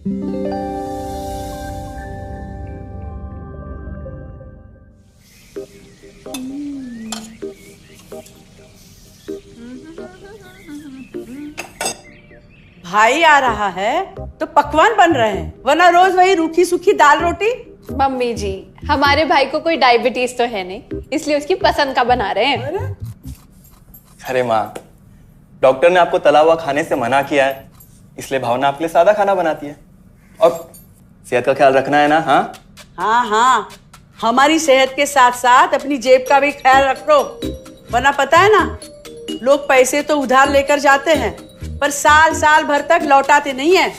भाई आ रहा है तो पकवान बन रहे हैं, वरना रोज वही रूखी सूखी दाल रोटी। मम्मी जी, हमारे भाई को कोई डायबिटीज तो है नहीं, इसलिए उसकी पसंद का बना रहे हैं। अरे माँ, डॉक्टर ने आपको तला हुआ खाने से मना किया है, इसलिए भावना आपके लिए सादा खाना बनाती है। और सेहत का ख्याल रखना है ना? हाँ हाँ, हमारी सेहत के साथ साथ अपनी जेब का भी ख्याल रखो, वरना पता है ना, लोग पैसे तो उधार लेकर जाते हैं पर साल साल भर तक लौटाते नहीं है।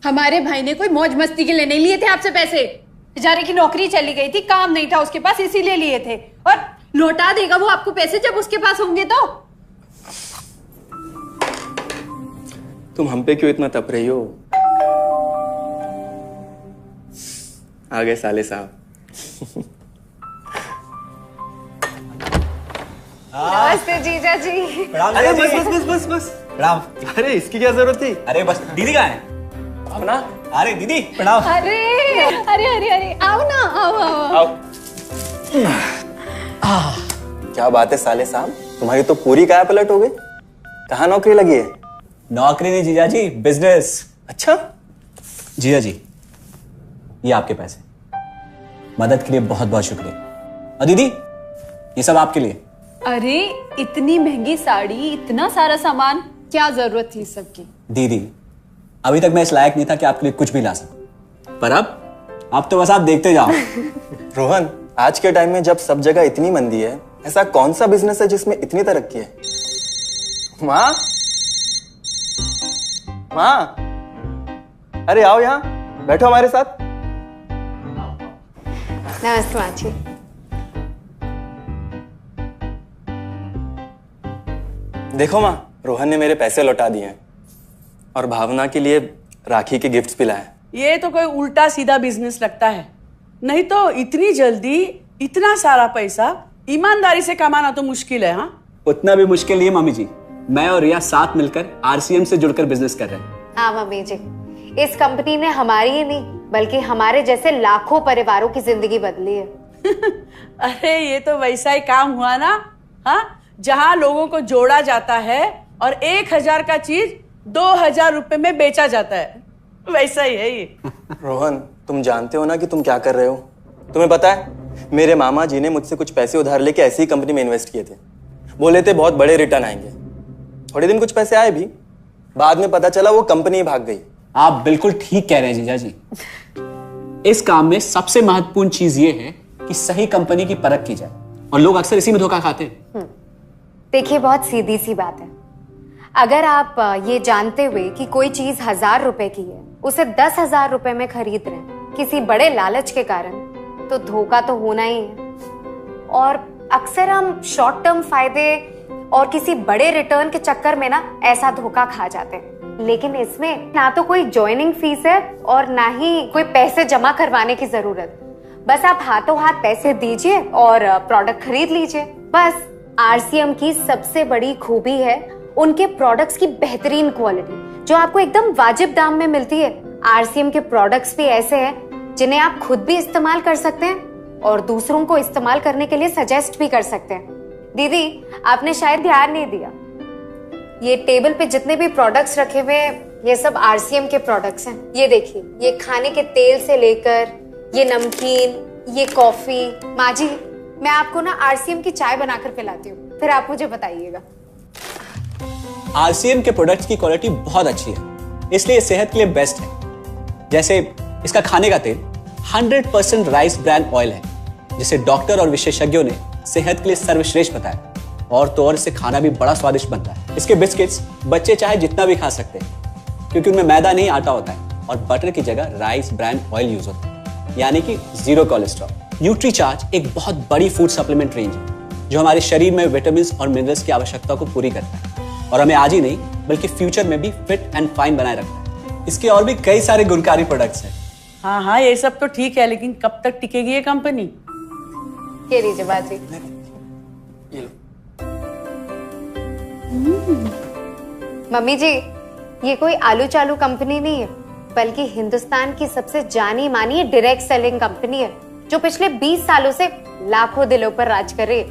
हमारे भाई ने कोई मौज मस्ती के लिए नहीं लिए थे आपसे पैसे। बेचारे की नौकरी चली गई थी, काम नहीं था उसके पास, इसीलिए लिए थे। और लौटा देगा वो आपको पैसे जब उसके पास होंगे तो। तुम हम पे क्यों इतना तप रही हो? आ गए साले साहब। नमस्ते जीजा जी। अरे बस बस बस बस बस प्रणाम। अरे इसकी क्या जरूरत थी? अरे बस दीदी कहाँ है? आओ ना। अरे दीदी प्रणाम। अरे अरे अरे अरे आओ ना, आओ आओ। क्या बात है साले साहब, तुम्हारी तो पूरी काया पलट हो गई। कहाँ नौकरी लगी है? नौकरी नहीं जीजा जी, बिजनेस। अच्छा जीजा जी, ये आपके पैसे, मदद के लिए बहुत बहुत शुक्रिया। और दीदी, ये सब आपके लिए। अरे इतनी महंगी साड़ी, इतना सारा सामान, क्या जरूरत थी सबकी? दीदी, अभी तक मैं इस लायक नहीं था कि आपके लिए कुछ भी ला सकूं, पर अब तो बस आप देखते जाओ। रोहन, आज के टाइम में जब सब जगह इतनी मंदी है, ऐसा कौन सा बिजनेस है जिसमें इतनी तरक्की है? माँ, माँ, अरे आओ यहाँ बैठो हमारे साथ। नमस्ते माँ जी। देखो माँ, रोहन ने मेरे पैसे लौटा दिए हैं और भावना के लिए राखी के गिफ्ट्स भी लाए। ये तो कोई उल्टा सीधा बिजनेस लगता है, नहीं तो इतनी जल्दी इतना सारा पैसा ईमानदारी से कमाना तो मुश्किल है। हाँ, उतना भी मुश्किल नहीं है मम्मी जी। मैं और रिया साथ मिलकर आरसीएम से जुड़कर बिजनेस कर रहे हैं। हाँ मम्मी जी, इस कंपनी ने हमारी ही नहीं बल्कि हमारे जैसे लाखों परिवारों की जिंदगी बदली है। अरे ये तो वैसा ही काम हुआ ना, हाँ, जहाँ लोगों को जोड़ा जाता है और 1000 का चीज 2000 रुपए में बेचा जाता है, वैसा ही है ये। रोहन, तुम जानते हो ना कि तुम क्या कर रहे हो? तुम्हें पता है, मेरे मामा जी ने मुझसे कुछ पैसे उधार लेके ऐसी ही कंपनी में इन्वेस्ट किए थे। बोले थे बहुत बड़े रिटर्न आएंगे। थोड़े दिन कुछ पैसे आए भी, बाद में पता चला वो कंपनी ही भाग गई। आप बिल्कुल ठीक कह रहे हैं जीजा जी। इस काम में सबसे महत्वपूर्ण चीज ये है कि सही कंपनी की परख की जाए, और लोग अक्सर इसी में धोखा खाते हैं। देखिए, बहुत सीधी सी बात है। अगर आप ये जानते हुए कि कोई चीज 1000 रुपए की है, उसे 10,000 रुपए में खरीद रहे हैं किसी बड़े लालच के कारण, तो धोखा तो होना ही है। और अक्सर हम शॉर्ट टर्म फायदे और किसी बड़े रिटर्न के चक्कर में ना ऐसा धोखा खा जाते हैं। लेकिन इसमें ना तो कोई ज्वाइनिंग फीस है और ना ही कोई पैसे जमा करवाने की जरूरत। बस आप हाथों हाथ पैसे दीजिए और प्रोडक्ट खरीद लीजिए। बस आरसीएम की सबसे बड़ी खूबी है उनके प्रोडक्ट्स की बेहतरीन क्वालिटी, जो आपको एकदम वाजिब दाम में मिलती है। आरसीएम के प्रोडक्ट्स भी ऐसे हैं जिन्हें आप खुद भी इस्तेमाल कर सकते हैं और दूसरों को इस्तेमाल करने के लिए सजेस्ट भी कर सकते हैं। दीदी, आपने शायद ध्यान नहीं दिया, ये टेबल पे जितने भी प्रोडक्ट्स रखे हुए हैं, ये सब आरसीएम के प्रोडक्ट्स हैं। ये देखिए, ये खाने के तेल से लेकर ये नमकीन, ये कॉफी। माँ जी, मैं आपको ना आरसीएम की चाय बनाकर पिलाती हूँ, फिर आप मुझे बताइएगा। आरसीएम के प्रोडक्ट्स की क्वालिटी बहुत अच्छी है, इसलिए सेहत के लिए बेस्ट है। जैसे इसका खाने का तेल 100% राइस ब्रांड ऑयल है, जिसे डॉक्टर और विशेषज्ञों ने सेहत के लिए सर्वश्रेष्ठ बताया। और तो और इससे खाना भी बड़ा स्वादिष्ट बनता है। इसके बिस्किट्स बच्चे चाहे जितना भी खा सकते हैं, क्योंकि उनमें मैदा नहीं आटा होता है, और बटर की जगह राइस ब्रांड ऑयल यूज होता है, यानी कि 0 कोलेस्ट्रॉल। न्यूट्रीचार्ज एक बहुत बड़ी फूड सप्लीमेंट रेंज है, जो हमारे शरीर में विटामिन और मिनरल्स की आवश्यकता को पूरी करता है, और हमें आज ही नहीं बल्कि फ्यूचर में भी फिट एंड फाइन बनाए रखता है। इसके और भी कई सारे गुणकारी प्रोडक्ट्स हैं। हाँ हाँ, ये सब तो ठीक है, लेकिन कब तक टिकेगी ये कंपनी? ये लीजिए बाजी। ये लो। मम्मी जी, ये कोई आलू चालू कंपनी नहीं है, बल्कि हिंदुस्तान की सबसे जानी मानी डायरेक्ट सेलिंग कंपनी है, जो पिछले 20 सालों से लाखों दिलों पर राज कर रही है।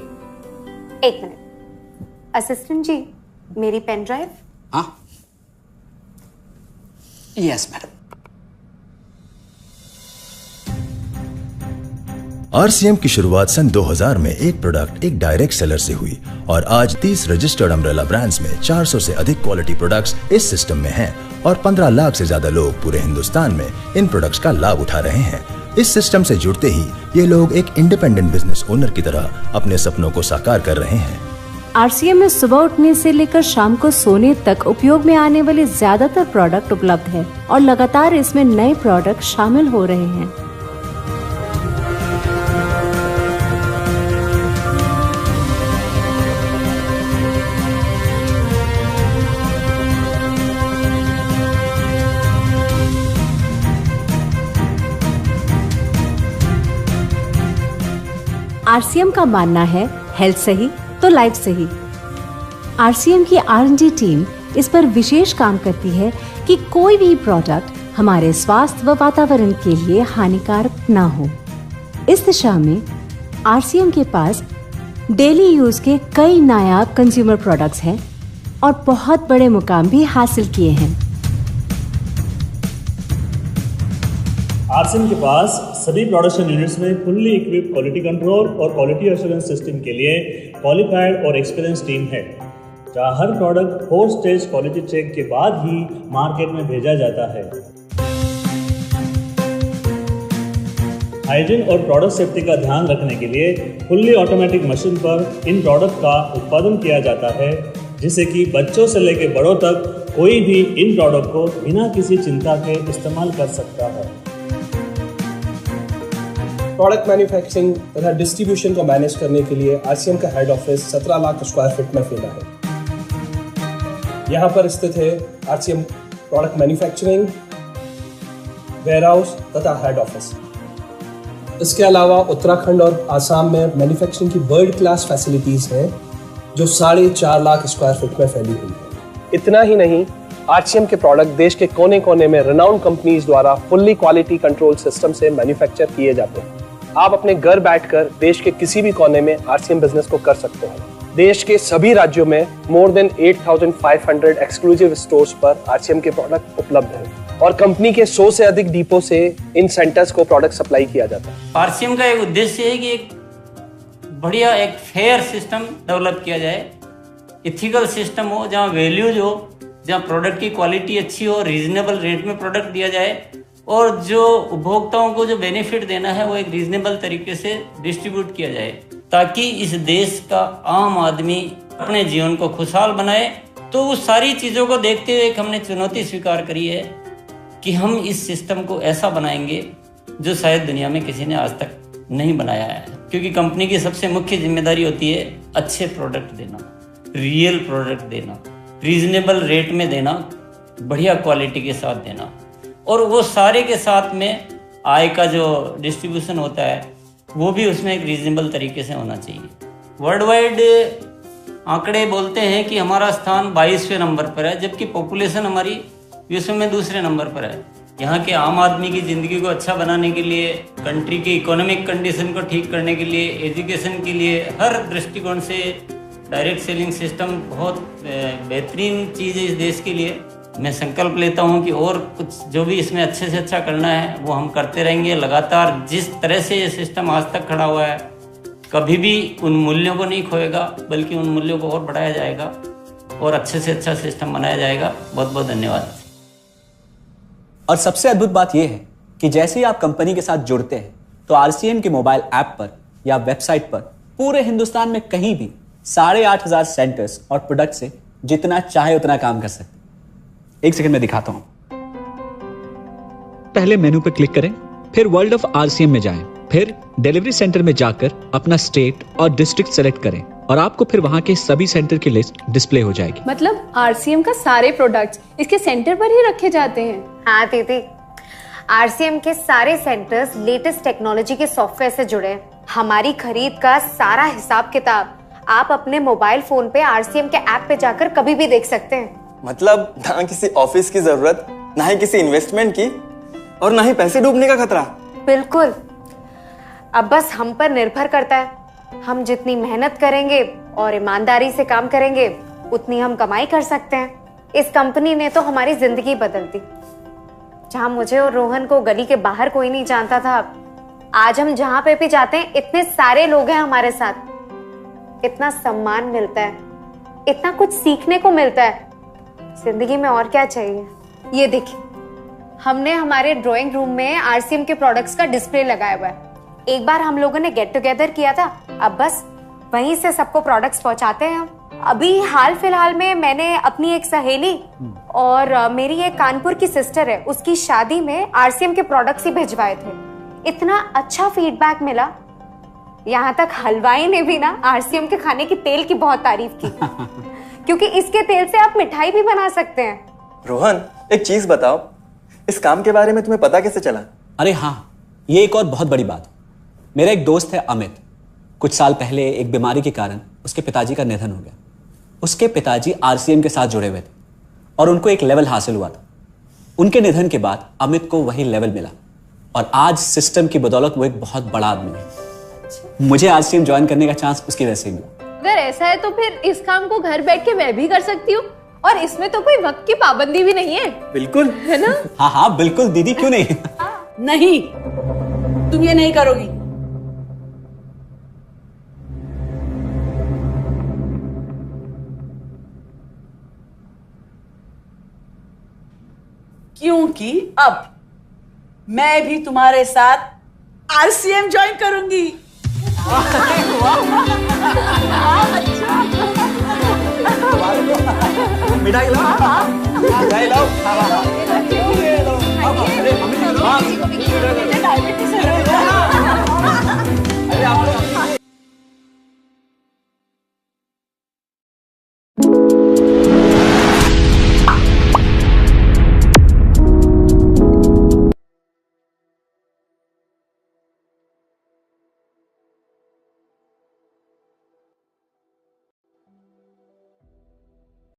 एक मिनट असिस्टेंट जी, मेरी पेन ड्राइव। हाँ, यस मैडम। आरसीएम की शुरुआत सन 2000 में एक प्रोडक्ट एक डायरेक्ट सेलर से हुई और आज 30 रजिस्टर्ड अम्ब्रेला ब्रांड्स में 400 से अधिक क्वालिटी प्रोडक्ट्स इस सिस्टम में हैं और 15 लाख से ज्यादा लोग पूरे हिंदुस्तान में इन प्रोडक्ट्स का लाभ उठा रहे हैं। इस सिस्टम से जुड़ते ही ये लोग एक इंडिपेंडेंट बिजनेस ओनर की तरह अपने सपनों को साकार कर रहे हैं। आरसीएम में सुबह उठने से लेकर शाम को सोने तक उपयोग में आने वाले ज्यादातर प्रोडक्ट उपलब्ध है और लगातार इसमें नए प्रोडक्ट शामिल हो रहे हैं। आरसीएम का मानना है हेल्थ सही तो लाइफ सही। आरसीएम की R&D टीम इस पर विशेष काम करती है कि कोई भी प्रोडक्ट हमारे स्वास्थ्य व वातावरण के लिए हानिकारक ना हो। इस दिशा में आरसीएम के पास डेली यूज के कई नायाब कंज्यूमर प्रोडक्ट्स हैं और बहुत बड़े मुकाम भी हासिल किए हैं। आरसीएम के पास सभी प्रोडक्शन यूनिट्स में फुल्ली इक्विप्ड क्वालिटी कंट्रोल और क्वालिटी एश्योरेंस सिस्टम के लिए क्वालिफाइड और एक्सपीरियंस टीम है, जहां हर प्रोडक्ट 4 स्टेज क्वालिटी चेक के बाद ही मार्केट में भेजा जाता है। हाइजीन और प्रोडक्ट सेफ्टी का ध्यान रखने के लिए फुल्ली ऑटोमेटिक मशीन पर इन प्रोडक्ट का उत्पादन किया जाता है, जिससे कि बच्चों से लेकर बड़ों तक कोई भी इन प्रोडक्ट को बिना किसी चिंता के इस्तेमाल कर सकता है। प्रोडक्ट मैन्युफैक्चरिंग तथा डिस्ट्रीब्यूशन को मैनेज करने के लिए आरसीएम का head office 17 lakh square feet में फैला है। यहाँ पर स्थित है आरसीएम प्रोडक्ट मैन्युफैक्चरिंग, वेयरहाउस तथा हेड ऑफिस। इसके अलावा उत्तराखंड और आसाम में मैन्युफैक्चरिंग की वर्ल्ड क्लास फैसिलिटीज हैं, जो 4.5 लाख स्क्वायर फीट में फैली हुई है। इतना ही नहीं, आरसीएम के प्रोडक्ट देश के कोने कोने में रेनाउंड कंपनीज द्वारा फुल्ली क्वालिटी कंट्रोल सिस्टम से मैन्युफैक्चर किए जाते हैं। आप अपने घर बैठकर देश के किसी भी कोने में आरसीएम बिजनेस को कर सकते हैं। देश के सभी राज्यों में मोर देन 8,500 एक्सक्लूसिव स्टोर्स पर आरसीएम के प्रोडक्ट उपलब्ध हैं और कंपनी के 100 से अधिक डिपो से इन सेंटर्स को प्रोडक्ट सप्लाई किया जाता है। आरसीएम का एक उद्देश्य है कि एक बढ़िया एक फेयर सिस्टम डेवलप किया जाए, इथिकल सिस्टम हो, जहाँ वैल्यूज हो, जहाँ प्रोडक्ट की क्वालिटी अच्छी हो, रीजनेबल रेट में प्रोडक्ट दिया जाए और जो उपभोक्ताओं को जो बेनिफिट देना है वो एक रीजनेबल तरीके से डिस्ट्रीब्यूट किया जाए, ताकि इस देश का आम आदमी अपने जीवन को खुशहाल बनाए। तो उस सारी चीज़ों को देखते हुए एक हमने चुनौती स्वीकार करी है कि हम इस सिस्टम को ऐसा बनाएंगे जो शायद दुनिया में किसी ने आज तक नहीं बनाया है, क्योंकि कंपनी की सबसे मुख्य जिम्मेदारी होती है अच्छे प्रोडक्ट देना, रियल प्रोडक्ट देना, रीजनेबल रेट में देना, बढ़िया क्वालिटी के साथ देना, और वो सारे के साथ में आय का जो डिस्ट्रीब्यूशन होता है वो भी उसमें एक रीजनेबल तरीके से होना चाहिए। वर्ल्ड वाइड आंकड़े बोलते हैं कि हमारा स्थान 22वें नंबर पर है, जबकि पॉपुलेशन हमारी विश्व में दूसरे नंबर पर है। यहाँ के आम आदमी की ज़िंदगी को अच्छा बनाने के लिए, कंट्री की इकोनॉमिक कंडीशन को ठीक करने के लिए, एजुकेशन के लिए, हर दृष्टिकोण से डायरेक्ट सेलिंग सिस्टम बहुत बेहतरीन चीज़ है इस देश के लिए। मैं संकल्प लेता हूं कि और कुछ जो भी इसमें अच्छे से अच्छा करना है वो हम करते रहेंगे लगातार। जिस तरह से ये सिस्टम आज तक खड़ा हुआ है, कभी भी उन मूल्यों को नहीं खोएगा, बल्कि उन मूल्यों को और बढ़ाया जाएगा और अच्छे से अच्छा सिस्टम बनाया जाएगा। बहुत बहुत धन्यवाद। और सबसे अद्भुत बात यह है कि जैसे ही आप कंपनी के साथ जुड़ते हैं तो आरसीएम के मोबाइल ऐप पर या वेबसाइट पर पूरे हिंदुस्तान में कहीं भी 8,500 सेंटर्स और प्रोडक्ट से जितना चाहे उतना काम कर सकते हैं। एक सेकंड में दिखाता हूं। पहले मेनू पर क्लिक करें, फिर वर्ल्ड ऑफ आरसीएम में जाएं, फिर डिलीवरी सेंटर में जाकर अपना स्टेट और डिस्ट्रिक्ट सेलेक्ट करें और आपको फिर वहां के सभी सेंटर की लिस्ट डिस्प्ले हो जाएगी। मतलब आरसीएम का सारे प्रोडक्ट्स इसके सेंटर पर ही रखे जाते हैं? हाँ दीदी, आरसीएम के सारे सेंटर्स लेटेस्ट टेक्नोलॉजी के सॉफ्टवेयर से जुड़े हैं। हमारी खरीद का सारा हिसाब किताब आप अपने मोबाइल फोन पे आरसीएम के ऐप पे जाकर कभी भी देख सकते हैं। मतलब ना किसी ऑफिस की जरूरत, ना ही किसी इन्वेस्टमेंट की, और ना ही पैसे डूबने का खतरा। बिल्कुल। अब बस हम पर निर्भर करता है। हम जितनी मेहनत करेंगे और ईमानदारी से काम करेंगे उतनी हम कमाई कर सकते हैं। इस कंपनी ने तो हमारी जिंदगी बदल दी। जहां मुझे और रोहन को गली के बाहर कोई नहीं जानता था, आज हम जहां पे भी जाते हैं इतने सारे लोग हैं हमारे साथ। इतना सम्मान मिलता है, इतना कुछ सीखने को मिलता है। जिंदगी में और क्या चाहिए। ये देखिए, हमने हमारे ड्राइंग रूम में आरसीएम के प्रोडक्ट्स का डिस्प्ले लगाया हुआ है। एक बार हम लोगों ने गेट टुगेदर किया था, अब बस वहीं से सबको प्रोडक्ट्स पहुंचाते हैं हम। अभी हाल फिलहाल में मैंने अपनी एक सहेली और मेरी एक कानपुर की सिस्टर है, उसकी शादी में आरसीएम के प्रोडक्ट्स ही भिजवाए थे। इतना अच्छा फीडबैक मिला, यहाँ तक हलवाई ने भी ना आरसीएम के खाने की तेल की बहुत तारीफ की क्योंकि इसके तेल से आप मिठाई भी बना सकते हैं। रोहन, एक चीज बताओ, इस काम के बारे में तुम्हें पता कैसे चला? अरे हाँ, ये एक और बहुत बड़ी बात। मेरा एक दोस्त है अमित, कुछ साल पहले एक बीमारी के कारण उसके पिताजी का निधन हो गया। उसके पिताजी आरसीएम के साथ जुड़े हुए थे और उनको एक लेवल हासिल हुआ था। उनके निधन के बाद अमित को वही लेवल मिला और आज सिस्टम की बदौलत वो एक बहुत बड़ा आदमी है। मुझे आरसीएम ज्वाइन करने का चांस उसकी वजह से मिला। अगर ऐसा है तो फिर इस काम को घर बैठ के मैं भी कर सकती हूँ, और इसमें तो कोई वक्त की पाबंदी भी नहीं है। बिल्कुल, है ना? हाँ हाँ बिल्कुल दीदी, क्यों नहीं। नहीं, तुम ये नहीं करोगी। क्योंकि अब मैं भी तुम्हारे साथ आरसीएम ज्वाइन करूंगी। मिठाई लाओ, मिठाई लाओ।